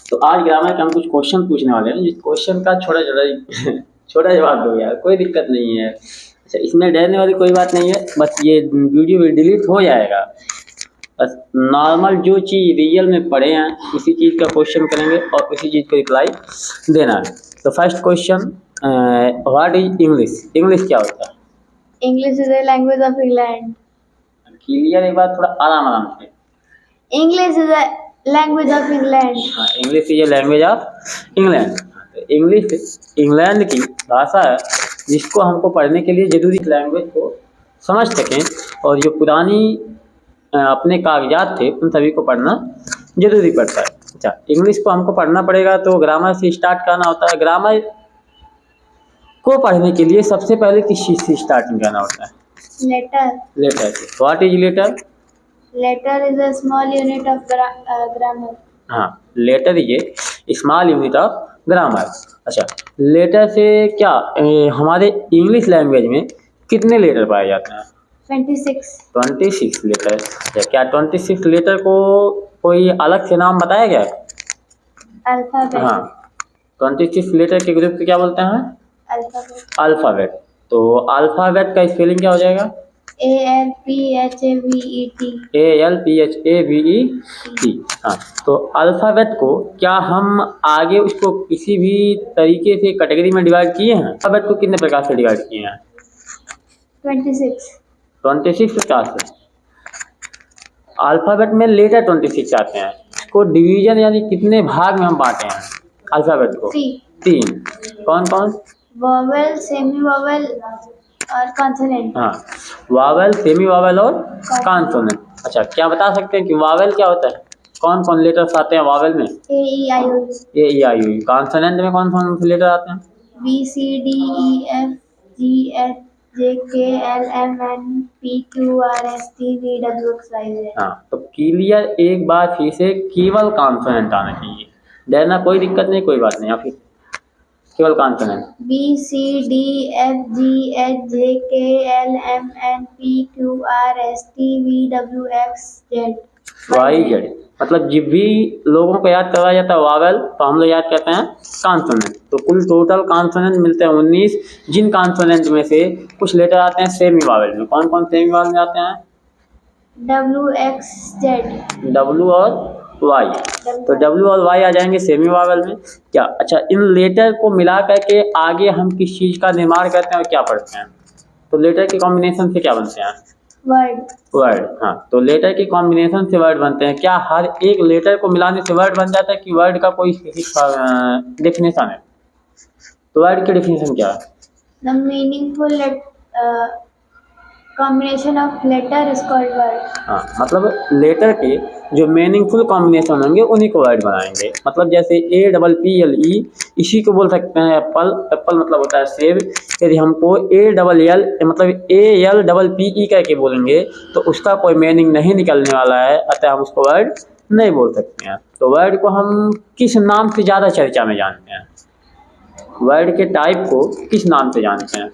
तो आज ग्रामर के हम कुछ क्वेश्चन पूछने वाले हैं, जिस क्वेश्चन का छोटा छोटा छोटा जवाब दो यार, कोई दिक्कत नहीं है। अच्छा, इसमें डरने वाली कोई बात नहीं है, बस ये वीडियो भी डिलीट हो जाएगा। बस नॉर्मल जो चीज़ रियल में पढ़े हैं उसी चीज़ का क्वेश्चन करेंगे और उसी चीज़ को रिप्लाई देना है। तो first question, what is English? English क्या होता है? English is a language of England. Clear एक बात, थोड़ा आराम आराम से। English is a language of England. हाँ, English is language of England. English England की भाषा है जिसको हमको पढ़ने के लिए जरूरी लैंग्वेज को समझ सकें, और जो पुरानी अपने कागजात थे उन सभी को पढ़ना जरूरी पड़ता है। अच्छा, इंग्लिश को हमको पढ़ना पड़ेगा तो ग्रामर से स्टार्ट करना होता है। ग्रामर को पढ़ने के लिए सबसे पहले किस चीज़ से स्टार्टिंग करना होता है? Letter. लेटर से। What is letter? Letter is a small unit of grammar. हाँ, letter is a small unit of grammar. अच्छा, लेटर से क्या हमारे इंग्लिश लैंग्वेज में कितने लेटर पाए जाते हैं? 26. 26 लेटर। अच्छा, क्या 26 लेटर को कोई अलग से नाम बताया गया है? Alphabet. हाँ, 26 लेटर के ग्रुप को क्या बोलते हैं? Alphabet. अल्फ़ाबेट। तो अल्फ़ाबेट का स्पेलिंग क्या हो जाएगा? ALPHAVET. ALPHAVET। हाँ, तो अल्फ़ाबेट को क्या हम आगे उसको किसी भी तरीके से कैटेगरी में डिवाइड किए हैं? अल्फ़ाबेट को कितने प्रकार से डिवाइड किए हैं? 26. 26 प्रकार से। अल्फ़ाबेट में लेटर 26 आते हैं। इसको डिवीजन यानी कितने भाग में हम बांटे हैं अल्फ़ाबेट को? 3। कौन कौन? Vowel, semi-vowel और consonant. हाँ, वावेल, सेमी वावेल और कॉन्सोनेंट। अच्छा, क्या बता सकते हैं कि वावेल क्या होता है? कौन कौन लेटर्स आते हैं वावेल में? A E I O U. A E I you. Consonant में कौन कौन से लेटर आते हैं? B C D E F G H J K L M N P Q R S T V W X Y Z. हाँ, तो clear एक बार फिर से केवल कॉन्सोनेंट आना चाहिए, डरना कोई दिक्कत नहीं, कोई बात नहीं। या फिर केवल consonant. B C D F G H J K L M N P Q R S T V W X Z. Y Z. मतलब जब भी लोगों को याद करवाया जाता है वावेल तो हम लोग याद करते हैं कॉन्सोनेंट। तो कुल टोटल कॉन्सोनेंट मिलते हैं 19, जिन कॉन्सोनेंट में से कुछ लेटर आते हैं सेमी वावेल में। कौन कौन सेमी वावेल में आते हैं? W X Z. डब्लू और वाई। तो डब्लू और वाई आ जाएंगे सेमी वावेल में। क्या? अच्छा, इन लेटर को मिला करके आगे हम किस चीज़ का निर्माण करते हैं और क्या पढ़ते हैं? तो लेटर के कॉम्बिनेशन से क्या बनते हैं? Word. वर्ड। हाँ, तो लेटर के कॉम्बिनेशन से वर्ड बनते हैं। क्या हर एक लेटर को मिलाने से वर्ड बन जाता है कि वर्ड का कोई डेफिनेशन है? तो वर्ड की डेफिनेशन क्या है? The meaningful combination of letter is called word. हाँ, मतलब लेटर के जो मीनिंगफुल कॉम्बिनेशन होंगे उन्हीं को वर्ड बनाएंगे। मतलब जैसे APPLE, इसी को बोल सकते हैं एप्पल। एप्पल मतलब होता है सेब। यदि हमको ALL मतलब ALPPE करके बोलेंगे तो उसका कोई मीनिंग नहीं निकलने वाला है, अतः हम उसको वर्ड नहीं बोल सकते हैं। तो वर्ड को हम किस नाम से ज़्यादा चर्चा में जानते हैं? वर्ड के टाइप को किस नाम से जानते हैं?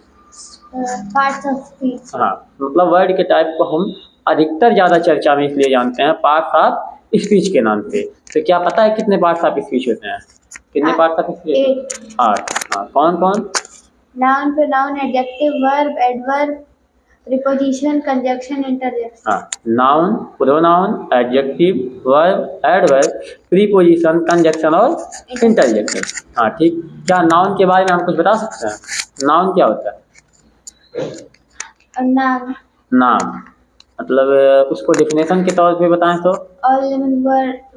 Parts of speech. हाँ, मतलब वर्ड के टाइप को हम अधिकतर ज़्यादा चर्चा में इसलिए जानते हैं पार्ट्स ऑफ स्पीच के नाम से। तो क्या पता है कितने पार्ट्स ऑफ स्पीच होते हैं? कितने पार्ट्स ऑफ स्पीच? 8। हाँ, कौन कौन? Noun, pronoun, adjective, verb, adverb, preposition, conjunction, interjection. हाँ, noun, pronoun, adjective, verb, adverb, preposition, conjunction और इंटरजेक्शन। हाँ, ठीक। क्या नाउन के बारे में हम कुछ बता सकते हैं? नाउन क्या होता है? Noun. नाम मतलब उसको डेफिनेशन के तौर पे बताएं तो? All living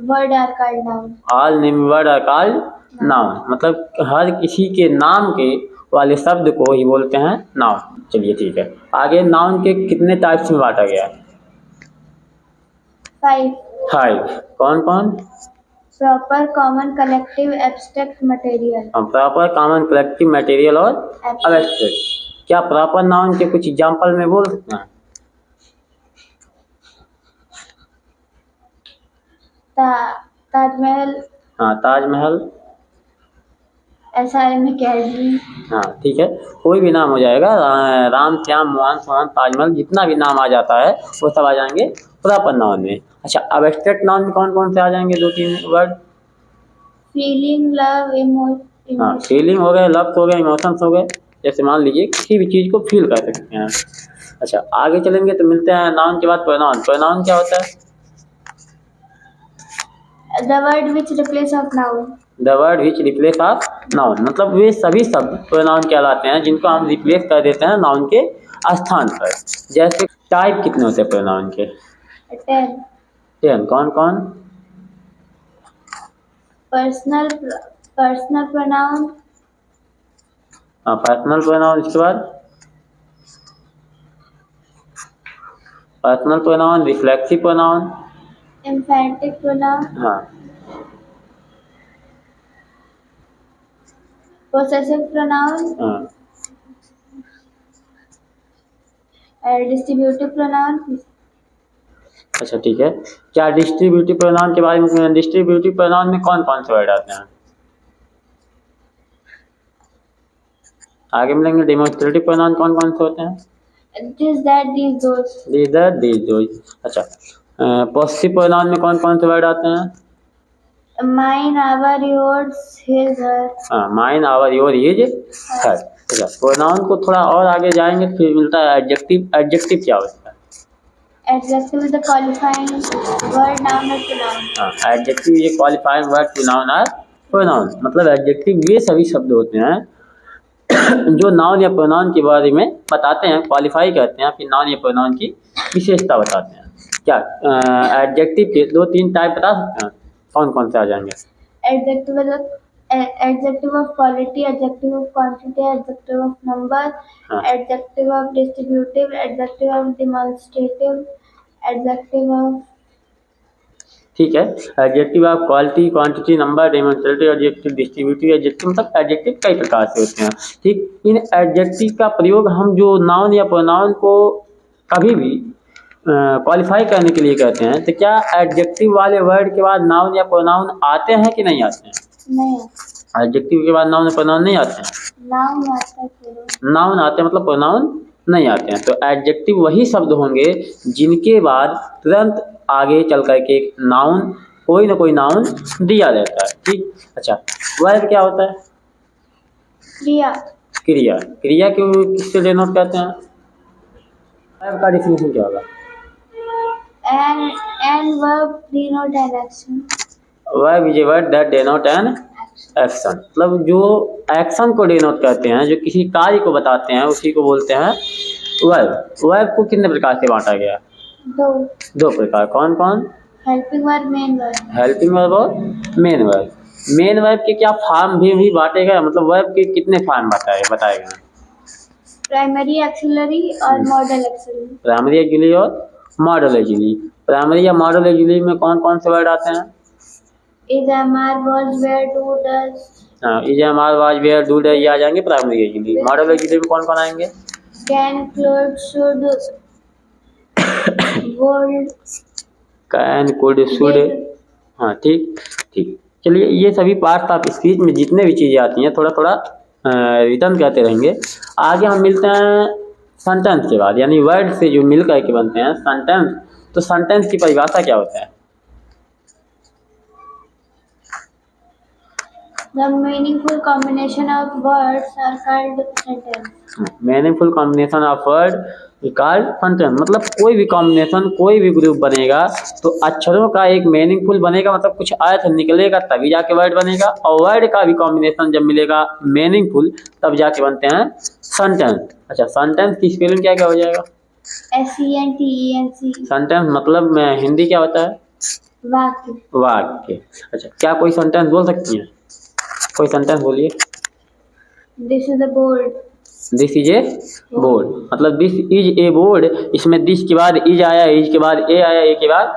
word are called noun. All name word are called noun. मतलब हर किसी के नाम के वाले शब्द को ही बोलते हैं नाउन। चलिए ठीक है, आगे नाउन के कितने टाइप्स में बांटा गया है? 5. 5। कौन कौन? Proper, common, collective, abstract, material. Proper, common, collective, material और एब्स्ट्रैक्ट। क्या प्रॉपर नाउन के कुछ एग्जांपल में बोल सकते हैं? ताजमहल. हाँ, ताजमहल। SRM academy. हाँ, ठीक है, कोई भी नाम हो जाएगा। राम, श्याम, मोहन, सोहन, ताजमहल, जितना भी नाम आ जाता है वो सब आ जाएंगे प्रॉपर नाउन में। अच्छा, एब्स्ट्रैक्ट नाउन में कौन कौन से आ जाएंगे? 2-3 वर्ड। फीलिंग, लव, हाँ, इमोशन। फीलिंग हो गए, लव्स हो गए, इमोशंस हो गए। जैसे मान लीजिए किसी भी चीज़ को फील कर सकते हैं। अच्छा, आगे चलेंगे तो मिलते हैं नाउन के बाद प्रोनाउन। प्रोनाउन क्या होता है? The word which replace of noun. The word which replace of noun, मतलब वे सभी शब्द प्रोनाउन कहलाते हैं जिनको हम रिप्लेस कर देते हैं नाउन के स्थान पर। जैसे टाइप कितने होते हैं प्रोनाउन के? 10। 10। कौन कौन? पर्सनल प्रोनाउन, हाँ, पर्सनल प्रोनाउन। इसके बाद personal pronoun, reflexive pronoun. एम्फैटिक pronoun, हाँ, पोसेसिव प्रोनाउन, हाँ। Distributive pronoun. अच्छा, ठीक है। क्या डिस्ट्रीब्यूटिव प्रोनाउन के बारे में, डिस्ट्रीब्यूटिव प्रोनाउन में कौन कौन से वर्ड आते हैं? आगे मिलेंगे। डेमोन्स्ट्रेटिव प्रोनाउन कौन कौन से होते हैं? This, that, these, those. दीदर, दीज, दोज। अच्छा, पॉजिटिव प्रोनाउन में कौन कौन से वर्ड आते हैं? Mine, our, yours, his, her. हाँ, mine, our, your, his, her. अच्छा, प्रोनाउन को थोड़ा और आगे जाएंगे फिर मिलता है एडजेक्टिव। एडजेक्टिव क्या होता है? Adjective is the qualifying word, noun or pronoun. हाँ, एडजेक्टिव ये क्वालिफाइंग वर्ड टू नाउन और प्रोनाउन, मतलब एडजेक्टिव ये सभी शब्द होते हैं जो नाउन या प्रोनाउन के बारे में बताते हैं, क्वालिफाई करते हैं, फिर नाउन या प्रोनाउन की विशेषता बताते हैं। क्या एडजेक्टिव के 2-3 टाइप बता सकते हैं? कौन कौन से आ जाएंगे? Adjective is adjective of quality, adjective of quantity, adjective of number, हाँ, adjective of distributive, adjective of demonstrative, adjective of ठीक है। एडजेक्टिव आप quality, quantity, number, demonstrative, adjective, distributive. Adjective मतलब एडजेक्टिव कई प्रकार से होते हैं। ठीक, इन एडजेक्टिव का प्रयोग हम जो नाउन या प्रोनाउन को कभी भी क्वालिफाई करने के लिए करते हैं, तो क्या एडजेक्टिव वाले वर्ड के बाद नाउन या प्रोनाउन आते हैं कि नहीं आते हैं? नहीं, एडजेक्टिव के बाद नाउन या प्रोनाउन नहीं आते हैं? noun आता है केवल। नाउन आते हैं, मतलब प्रोनाउन नहीं आते हैं। तो एडजेक्टिव वही शब्द होंगे जिनके बाद तुरंत आगे चल करके नाउन, कोई ना कोई नाउन दिया जाता है। ठीक। अच्छा, वर्ब क्या होता है? क्रिया। क्रिया। क्रिया क्यों किससे डिनोट करते हैं? वर्ब का डिफिनेशन क्या होगा? And verb denote an action. Verb is a word that denote an action, मतलब जो एक्शन को डिनोट करते हैं, जो किसी कार्य को बताते हैं, उसी को बोलते हैं वर्ब। वर्ब को कितने प्रकार से बांटा गया? दो प्रकार। कौन कौन? Helping verb, main verb. Helping verb और मेन वर्ब। मेन वर्ब के क्या फॉर्म भी बांटे गए, मतलब वर्ब के कितने फॉर्म बताए गए? प्राइमरी, एक्सिलरी और मॉडल एक्सिलरी। प्राइमरी, एक्सिलरी और मॉडल एक्सिलरी। प्राइमरी या मॉडल एक्सिलरी में कौन कौन से वर्ड आते हैं? Is, am, are, was, were, do, does. हाँ, is, am, are, was, were, do, does, ये आ जाएंगे प्राइमरी एक्सिलरी। मॉडल एक्सिलरी में कौन कौन आएंगे? Can, could, should, would, can, could, should. हाँ, ठीक ठीक। चलिए, ये सभी पार्ट्स ऑफ स्पीच में जितने भी चीज़ें आती हैं थोड़ा थोड़ा रिटर्न करते रहेंगे। आगे हम मिलते हैं सेंटेंस के बाद, यानी वर्ड से जो मिल करके बनते हैं सेंटेंस। तो सेंटेंस की परिभाषा क्या होता है? The meaningful combination of words are called sentence. Meaningful combination of word called sentence, मतलब कोई भी कॉम्बिनेशन, कोई भी ग्रुप बनेगा तो अक्षरों का एक मीनिंगफुल बनेगा, मतलब कुछ अर्थ निकलेगा तभी जाके वर्ड बनेगा। और वर्ड का भी कॉम्बिनेशन जब मिलेगा मीनिंगफुल तब जाके बनते हैं सेंटेंस। अच्छा, सेंटेंस की स्पेलिंग क्या क्या हो जाएगा? SENTENC. सेंटेंस मतलब हिंदी क्या होता है? वाक्य। वाक्य। अच्छा, क्या कोई सेंटेंस बोल सकती हैं? कोई सेंटेंस बोलिए। This is a board. This is a board, मतलब दिस इज ए बोर्ड। इसमें दिस के बाद इज आया, इज के बाद ए आया, ए के बाद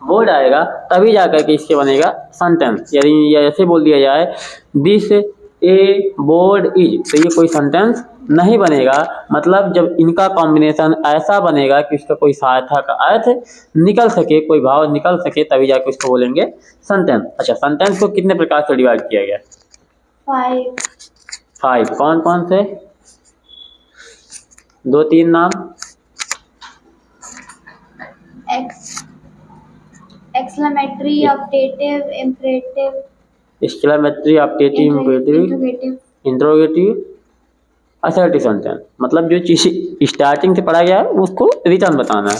बोर्ड आएगा, तभी जाकर के इसके बनेगा सेंटेंस। यदि ऐसे बोल दिया जाए दिस ए बोर्ड इज, तो ये कोई सेंटेंस नहीं बनेगा। मतलब जब इनका कॉम्बिनेशन ऐसा बनेगा कि उसका कोई सार्थक अर्थ निकल सके, कोई भाव निकल सके, तभी जाकर उसको बोलेंगे सेंटेंस। अच्छा, सेंटेंस को कितने प्रकार से डिवाइड किया गया? 5। कौन कौन से? 2-3 नाम। Exclamatory, optative, imperative, exclamatory, optative, imperative, interrogative, interrogative, assertive sentence. मतलब जो चीज़ स्टार्टिंग से पढ़ा गया है उसको रिटर्न बताना है।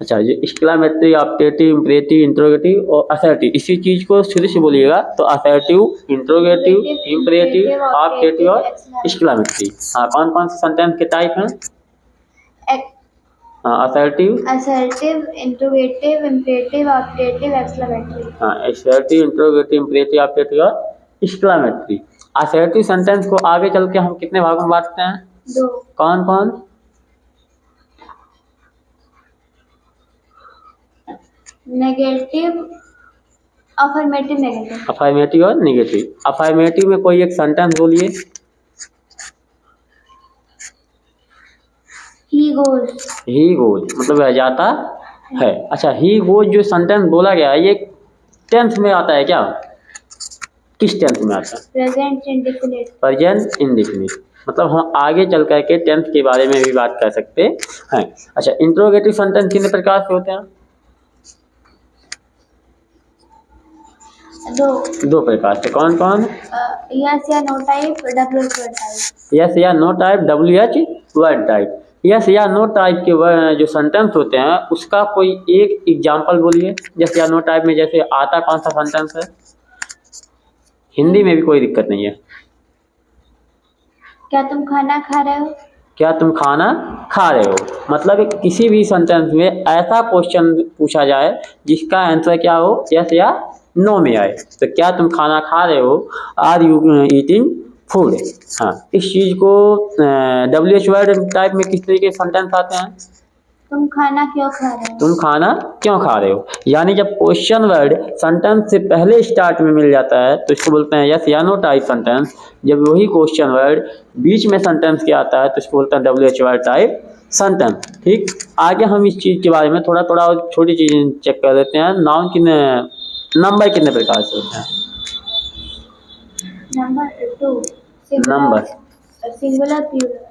अच्छा, ये एक्सक्लेमेटरी, ऑप्टेटिव, इम्पेरेटिव, इंट्रोगेटिव और असर्टिव, इसी चीज़ को शुरू से बोलिएगा तो असर्टिव, इंट्रोगेटिव, इम्पेरेटिव, ऑप्टेटिव और एक्सक्लेमेटरी। हाँ, कौन कौन से सेंटेंस के टाइप हैं? Assertive, interrogative, imperative, optative, exclamatory. हाँ, असर्टिव, इंट्रोगेटिव, इम्पेरेटिव, ऑप्टेटिव और एक्सक्लेमेटरी। असर्टिव सेंटेंस को आगे चल के हम कितने भागों में बांटते हैं? 2। कौन कौन? Negative, affirmative, negative. अफर्मेटिव और नेगेटिव। अफर्मेटिव में कोई एक सेंटेंस बोलिए। ही गोज, ही गोज मतलब वह जाता है। अच्छा, ही गोज जो सेंटेंस बोला गया है ये टेंस में आता है क्या? किस टेंस में आता है? Present indefinite. Present indefinite. मतलब हम आगे चल करके टेंस के बारे में भी बात कर सकते हैं। अच्छा, इंट्रोगेटिव सेंटेंस कितने प्रकार से होते हैं? 2 प्रकार से। कौन कौन? यस या no type, WH word type. Yes या no type, WH word type. Yes या नो टाइप के जो सेंटेंस होते हैं उसका कोई एक एग्जांपल बोलिए। यस या नो टाइप में जैसे आता कौन सा सेंटेंस है? हिंदी में भी कोई दिक्कत नहीं है। क्या तुम खाना खा रहे हो? क्या तुम खाना खा रहे हो? मतलब किसी भी सेंटेंस में ऐसा क्वेश्चन पूछा जाए जिसका आंसर क्या हो, यस या नो में आए। तो क्या तुम खाना खा रहे हो? Are you eating food? हाँ, इस चीज़ को WH वर्ड टाइप में किस तरीके के सेंटेंस आते हैं? तुम खाना क्यों खा रहे हो? तुम खाना क्यों खा रहे हो? यानी जब क्वेश्चन वर्ड सेंटेंस से पहले स्टार्ट में मिल जाता है तो इसको बोलते हैं यस या नो टाइप सेंटेंस। जब वही क्वेश्चन वर्ड बीच में सेंटेंस के आता है तो इसको बोलते हैं WH वर्ड टाइप सेंटेंस। ठीक, आगे हम इस चीज़ के बारे में थोड़ा थोड़ा और छोटी चीज़ें चेक कर लेते हैं। नाउन कितने, नंबर कितने प्रकार से होते हैं? Number 2, number, singular, plural.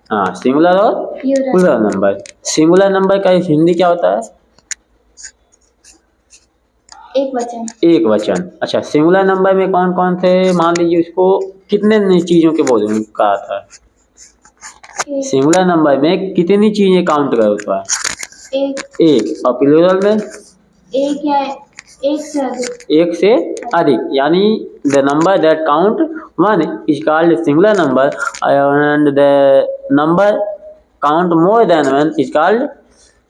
हाँ, सिंगुलर और प्लूरल नंबर। सिंगुलर नंबर का हिंदी क्या होता है? एक वचन। एक वचन। अच्छा, सिंगुलर नंबर में कौन कौन से, मान लीजिए उसको कितने चीज़ों के बोल कहा था? सिंगुलर नंबर में कितनी चीज़ें काउंट कर होता है? एक। और प्लूरल में? एक या एक से अधिक। एक से अधिक, यानी the number that count one is called singular number and the number count more than one is called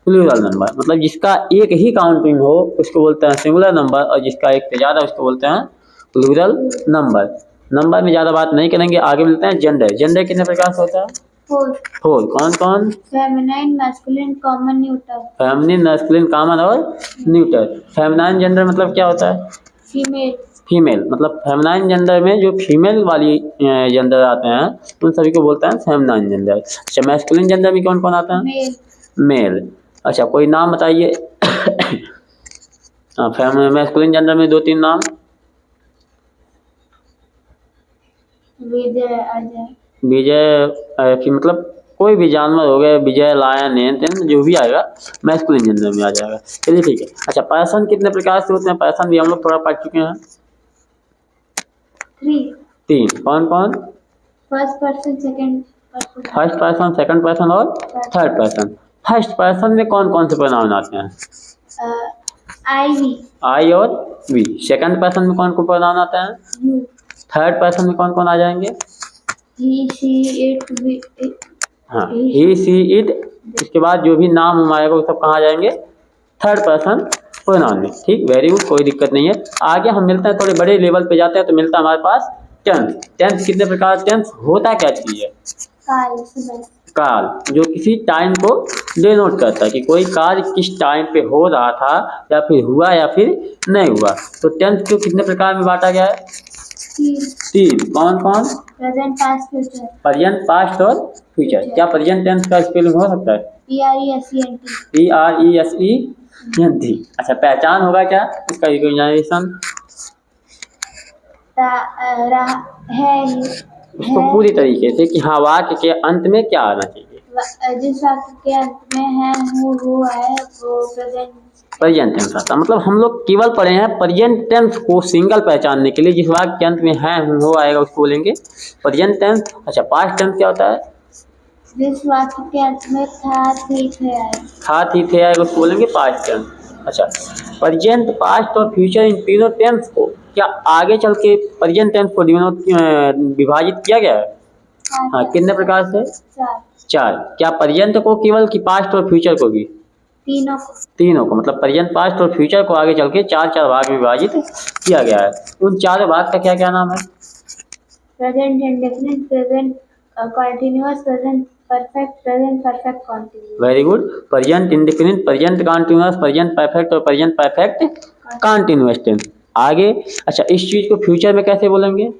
plural number. मतलब जिसका एक ही काउंटिंग हो उसको बोलते हैं सिंगुलर नंबर और जिसका एक से ज़्यादा उसको बोलते हैं प्लूरल नंबर। नंबर में ज़्यादा बात नहीं करेंगे, आगे मिलते हैं जेंडर। जेंडर कितने प्रकार से होता है? 4। कौन कौन? Feminine, masculine, common, neuter. Feminine, masculine, common और न्यूटर। फेमिनाइन जेंडर मतलब क्या होता है? फीमेल। फीमेल मतलब फेमिनाइन जेंडर में जो फीमेल वाली जेंडर आते हैं उन सभी को बोलते हैं फेमिनाइन जेंडर। अच्छा, मैस्कुलिन जेंडर में कौन कौन आता है? मेल। मेल। अच्छा, कोई नाम बताइए। मैस्कुलिन जेंडर में 2-3 नाम। विजय, अजय। विजय कि मतलब कोई भी जानवर हो गए, विजय, लायन, एन जो भी आएगा मैस्कुलिन जेंडर में आ जाएगा। चलिए ठीक है। अच्छा, पर्सन कितने प्रकार से होते हैं? पर्सन भी हम लोग थोड़ा पढ़ चुके हैं। 3। कौन कौन? First person, second person. First person, second person और थर्ड पर्सन। फर्स्ट पर्सन में कौन कौन से प्रोनाउन आते हैं? आई, वी। आई और वी। सेकंड पर्सन में कौन कौन प्रोनाउन आता है? यू। थर्ड पर्सन में कौन कौन आ जाएंगे? ही, शी, इट, वी। हाँ, ही, सी, इट। इसके बाद जो भी नाम हम आएगा वो सब कहाँ जाएंगे? थर्ड पर्सन प्रोनाउन में। ठीक, वेरी गुड, कोई दिक्कत नहीं है। आगे हम मिलते हैं, थोड़े बड़े लेवल पे जाते हैं तो मिलता है हमारे पास टेंस। टेंस कितने प्रकार? टेंस होता क्या चीज़ है? काल, जो किसी टाइम को डिनोट करता है कि कोई कार्य किस टाइम पे हो रहा था या फिर हुआ या फिर नहीं हुआ। तो टेंस को कितने प्रकार में बांटा गया है? 3। कौन कौन? Present, past, future. Present, past और फ्यूचर। क्या प्रेजेंट टेंस का स्पेलिंग हो सकता है? PRESENT। PRESENT। अच्छा, पहचान होगा क्या इसका? रिकॉग्निशन है उसको पूरी तरीके से कि हाँ वाक्य के अंत में क्या आना चाहिए। जिस वाक्य के अंत में है हूँ, वो है, वो प्रेजेंट प्रेजेंट टेंस आता है। मतलब हम लोग केवल पढ़े हैं प्रेजेंट टेंस को सिंगल पहचानने के लिए, जिस वाक्य के अंत में है हो आएगा उसको बोलेंगे प्रेजेंट टेंस। अच्छा, पास्ट टेंस क्या होता है? जिस वाक्य के अंत में था, थी, थे आए। था, थी, थे आएगा उसको बोलेंगे पास्ट टेंस। अच्छा, प्रेजेंट, पास्ट और फ्यूचर इन तीनों टेंस को क्या आगे चल के प्रेजेंट टेंस को विभाजित किया गया है? हाँ, कितने प्रकार से? चार। क्या प्रेजेंट को केवल कि पास्ट और फ्यूचर को भी? तीनों को। मतलब प्रेजेंट, पास्ट और फ्यूचर को आगे चल के चार चार भाग में विभाजित किया गया है। उन चारों भाग का क्या क्या नाम है? Present indefinite, present continuous, present perfect, present perfect continuous. Very good. Present indefinite, present continuous, present perfect और प्रेजेंट परफेक्ट कंटीन्यूअस टेंस। आगे अच्छा, इस चीज को फ्यूचर में कैसे बोलेंगे?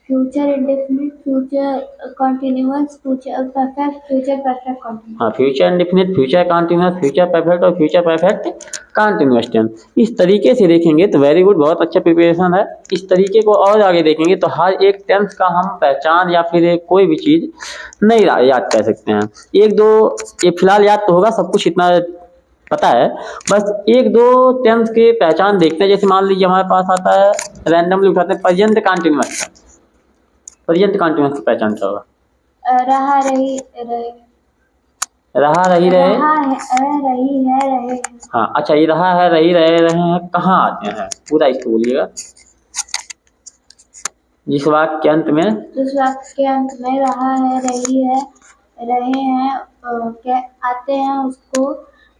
Future indefinite, future continuous, future perfect, future perfect continuous. हाँ, future indefinite, future continuous, future perfect और फ्यूचर परफेक्ट कंटीन्यूअस टेंस। इस तरीके से देखेंगे तो वेरी गुड, बहुत अच्छा प्रिपरेशन है। इस तरीके को और आगे देखेंगे तो हर एक टेंस का हम पहचान या फिर कोई भी चीज नहीं याद कर सकते हैं। एक दो ये फिलहाल याद तो होगा, सब कुछ इतना पता है, बस एक दो टेंस के पहचान देखते हैं। जैसे मान लीजिए हमारे पास आता है, रैंडमली उठाते हैं प्रेजेंट कंटीन्यूअस। प्रेजेंट कंटीन्यूअस की पहचान क्या होगा? रहा, रही, रहे। रहा, रही, रहे। रहा है, रही है, रहे। हाँ, अच्छा, ये रहा है, रही, रहे हैं कहाँ आते हैं? पूरा इसको बोलिएगा। जिस वाक्य के अंत में, जिस वाक्य के अंत में रहा है, रही है, रहे हैं क्या आते हैं उसको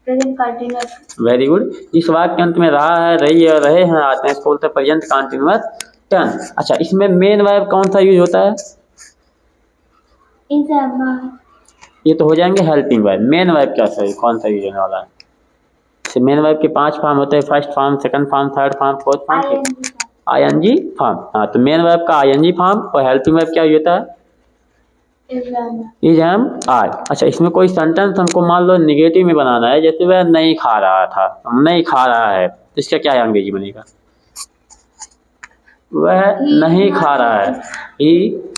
प्रेजेंट कंटीन्यूअस। Very good. जिस वाक्य के अंत में रहा है, रही है, रहे हैं आते हैं इसको बोलते हैं प्रेजेंट कंटीन्यूअस टेंस। अच्छा, इसमें मेन वर्ब कौन सा यूज होता है? ये तो हो जाएंगे हेल्पिंग वर्ब। मेन वर्ब क्या सही कौन सा यूज होने वाला है? मेन वर्ब के 5 फॉर्म होते हैं, first form, second form, third form, fourth form, ING form. हाँ, तो मेन वर्ब का आईएनजी फॉर्म और हेल्पिंग वर्ब क्या होता है? Is, am, are. अच्छा, इसमें कोई सेंटेंस हमको मान लो निगेटिव में बनाना है, जैसे वह नहीं खा रहा था, नहीं खा रहा है, तो इसका क्या अंग्रेजी बनेगा? वह नहीं खा रहा है। He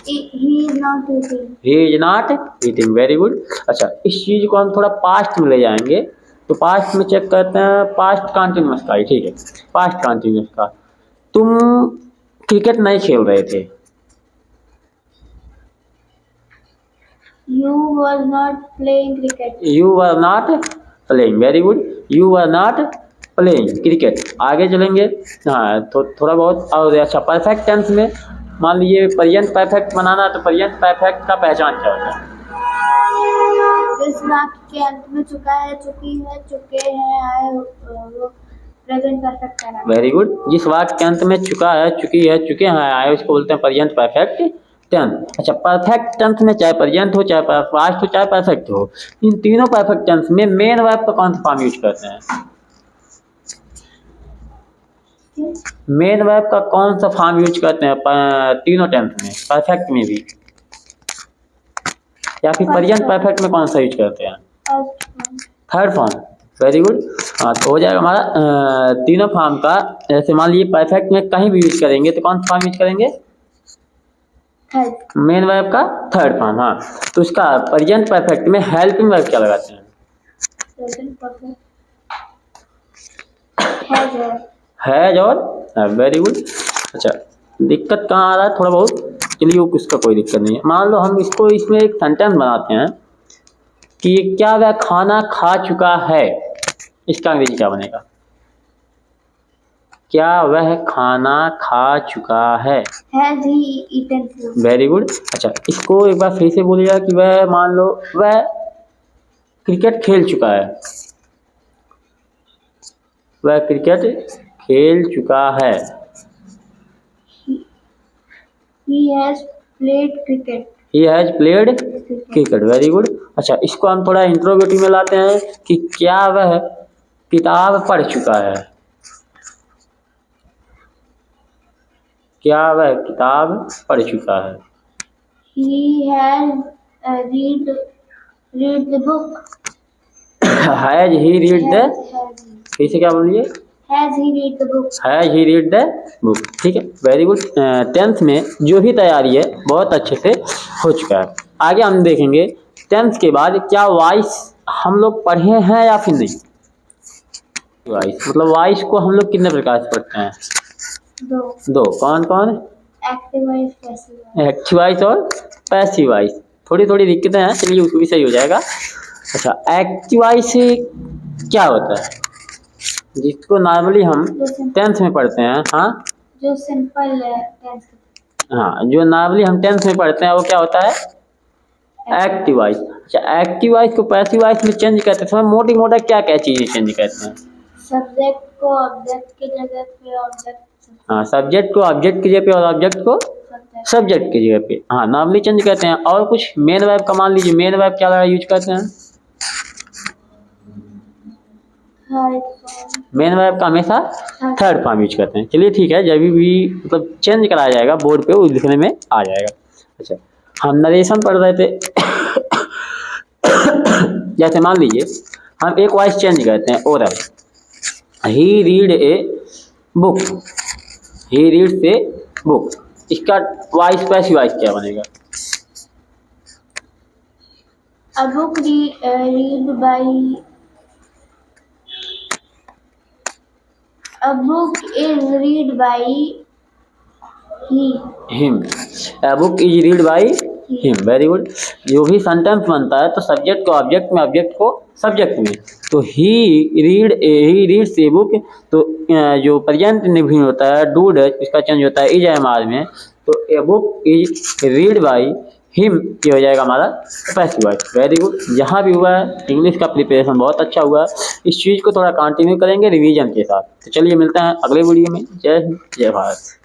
is not eating. Very good. अच्छा, इस चीज को हम थोड़ा पास्ट में ले जाएंगे, तो पास्ट में चेक करते हैं पास्ट कंटिन्यूअस का ही। ठीक है, पास्ट कंटिन्यूअस का, तुम क्रिकेट नहीं खेल रहे थे। You were not playing cricket. You were not playing. Very good. You were not playing cricket. आगे चलेंगे, हाँ, तो थोड़ा बहुत और। अच्छा, परफेक्ट टेंस में मान लीजिए प्रेजेंट परफेक्ट बनाना, तो प्रेजेंट परफेक्ट का पहचान क्या होता है? जिस वाक्य के अंत में चुका है, चुकी है, चुके हैं, आए वो प्रेजेंट परफेक्ट कहलाता है। Very good. जिस वाक्य के अंत में चुका है, चुकी है, चुके हैं, आए उसको बोलते हैं प्रेजेंट परफेक्ट टेंस। अच्छा, परफेक्ट टेंस में चाहे प्रेजेंट हो, चाहे पास्ट हो, चाहे परफेक्ट हो, इन तीनों परफेक्ट टेंस में मेन वर्ब का कौन सा फॉर्म यूज करते हैं? मेन वर्ब का कौन सा फॉर्म यूज करते हैं तीनों टेंस में, परफेक्ट में भी, या फिर प्रेजेंट परफेक्ट में कौन सा यूज करते हैं? Third form. Very good. हाँ, तो हो जाएगा हमारा तीनों फॉर्म का। जैसे मान लीजिए परफेक्ट में कहीं भी यूज करेंगे तो कौन सा फॉर्म यूज करेंगे? मेन वर्ब का थर्ड फॉर्म। हाँ, तो उसका प्रेजेंट परफेक्ट में हेल्पिंग वर्ब क्या लगाते हैं? हैज और। Very good. अच्छा, दिक्कत कहाँ आ रहा है थोड़ा बहुत, चलिए उसका कोई दिक्कत नहीं है। मान लो हम इसको इसमें एक सेंटेंस बनाते हैं कि क्या वह खाना खा चुका है, इसका अंग्रेजी क्या बनेगा? क्या वह खाना खा चुका है? Has he eaten food? Very good. अच्छा, इसको एक बार फिर से बोलिएगा कि वह, मान लो वह क्रिकेट खेल चुका है। वह क्रिकेट खेल चुका है। He has played cricket. He has played cricket. Very good. अच्छा, इसको हम थोड़ा इंट्रोगेटिव में लाते हैं कि क्या वह किताब पढ़ चुका है? क्या वह किताब पढ़ चुका है? He has read the book. Has he read the, फिर से क्या बोलिए? Has he read the book? Has he read the book. ठीक है, वेरी गुड। टेंथ में जो भी तैयारी है बहुत अच्छे से हो चुका है। आगे हम देखेंगे टेंथ के बाद क्या वॉइस हम लोग पढ़े हैं या फिर नहीं। वॉइस मतलब वॉइस को हम लोग कितने प्रकार से पढ़ते हैं? दो। कौन कौन? Active voice, passive voice. Active voice और पैसिव वॉइस। थोड़ी थोड़ी दिक्कतें हैं, चलिए उसको भी सही हो जाएगा। अच्छा, एक्टिव वॉइस क्या होता है? जिसको नॉर्मली हम 10th में पढ़ते हैं। हाँ, जो सिंपल टेंस। हाँ, जो नॉर्मली हम 10th में पढ़ते हैं वो क्या होता है? Active voice. अच्छा, एक्टिव वॉइस को पैसिव वॉइस में चेंज करते समय मोटी मोटा क्या क्या चीजें चेंज करते हैं? सब्जेक्ट को ऑब्जेक्ट की जगह पे ऑब्जेक्ट। हाँ, सब्जेक्ट को ऑब्जेक्ट की जगह पे और ऑब्जेक्ट को सब्जेक्ट की जगह पे, हाँ, नॉर्मली चेंज करते हैं। और कुछ मेन वर्ब का मान लीजिए, मेन वर्ब क्या यूज करते हैं? मेन वर्ब का हमेशा थर्ड फॉर्म यूज करते हैं। चलिए ठीक है, जब भी मतलब चेंज कराया जाएगा बोर्ड पे वो लिखने में आ जाएगा। अच्छा, हम नरेशन पढ़ रहे थे जैसे मान लीजिए हम एक वॉइस चेंज करते हैं, oral, he read a book, he reads a book, इसका वॉइस पैसिव वॉइस क्या बनेगा? A book read by. A book is read by him. A book is read by him. Very good. जो भी sentence बनता है तो subject को object में, ऑब्जेक्ट को सब्जेक्ट में। तो ही रीड्स ए बुक, तो जो प्रेजेंट इंडेफिनिट होता है डू डज, इसका चेंज होता है इज एम आर में। तो a book is read by him, ये हो जाएगा हमारा पैसिव वॉइस। Very good. जहाँ भी हुआ है इंग्लिश का प्रिपरेशन बहुत अच्छा हुआ है। इस चीज़ को थोड़ा कंटिन्यू करेंगे रिवीजन के साथ। तो चलिए मिलते हैं अगले वीडियो में। जय हिंद, जय भारत।